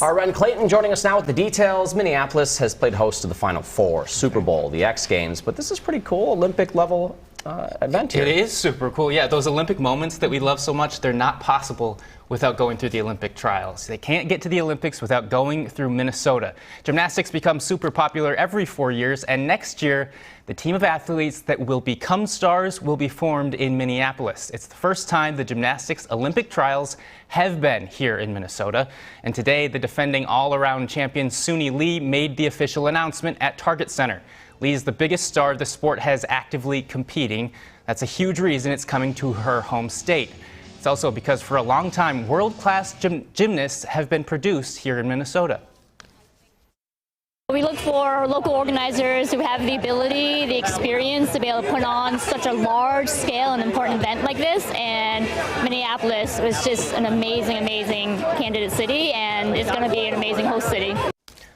Our Ren Clayton joining us now with the details. Minneapolis has played host to the Final Four, Super Bowl, the X Games, but this is pretty cool, Olympic level event here. It is super cool. Yeah, those Olympic moments that we love so much, they're not possible without going through the Olympic trials. They can't get to the Olympics without going through Minnesota. Gymnastics becomes super popular every 4 years, and next year, the team of athletes that will become stars will be formed in Minneapolis. It's the first time the Gymnastics Olympic Trials have been here in Minnesota. And today, the defending all-around champion Suni Lee made the official announcement at Target Center. Lee is the biggest star the sport has actively competing. That's a huge reason it's coming to her home state. It's also because for a long time, world-class gymnasts have been produced here in Minnesota. We look for local organizers who have the ability, the experience to be able to put on such a large scale and important event like this, and Minneapolis was just an amazing, amazing candidate city, and it's going to be an amazing host city.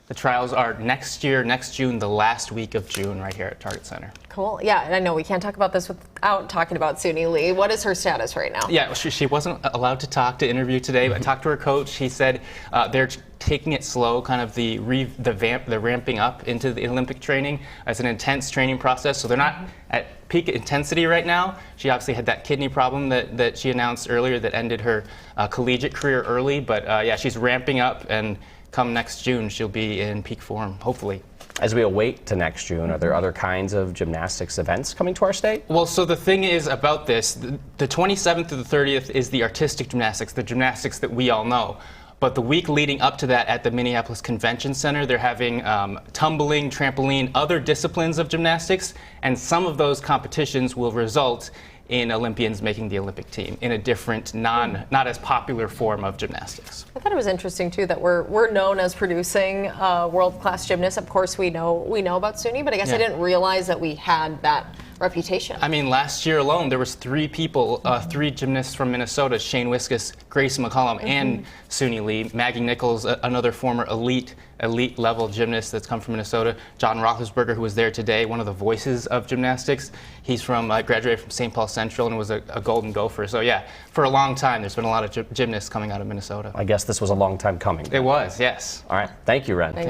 The trials are next year, next June, the last week of June, right here at Target Center. Cool. Yeah, and I know we can't talk about this without talking about Suni Lee. What is her status right now? Yeah, she wasn't allowed to talk to interview today, but I talked to her coach. He said they're taking it slow, kind of the ramping up into the Olympic training. It's an intense training process, so they're not at peak intensity right now. She obviously had that kidney problem that she announced earlier that ended her collegiate career early, but yeah, she's ramping up, and come next June, she'll be in peak form, hopefully. As we await to next June, are there other kinds of gymnastics events coming to our state? Well, so the thing is about this, the 27th to the 30th is the artistic gymnastics, the gymnastics that we all know. But the week leading up to that at the Minneapolis Convention Center, they're having tumbling, trampoline, other disciplines of gymnastics, and some of those competitions will result in Olympians making the Olympic team in a different, not as popular form of gymnastics. I thought it was interesting too that we're known as producing world-class gymnasts. Of course, we know about Suni, but I guess I didn't realize that we had that reputation. I mean, last year alone, there was three gymnasts from Minnesota: Shane Wiskus, Grace McCollum, and Suni Lee. Maggie Nichols, another former elite level gymnast that's come from Minnesota. John Roethlisberger, who was there today, one of the voices of gymnastics. He's graduated from St. Paul Central and was a Golden Gopher. So yeah, for a long time, there's been a lot of gymnasts coming out of Minnesota. I guess this was a long time coming. It was, yes. All right, thank you, Ren. Thanks.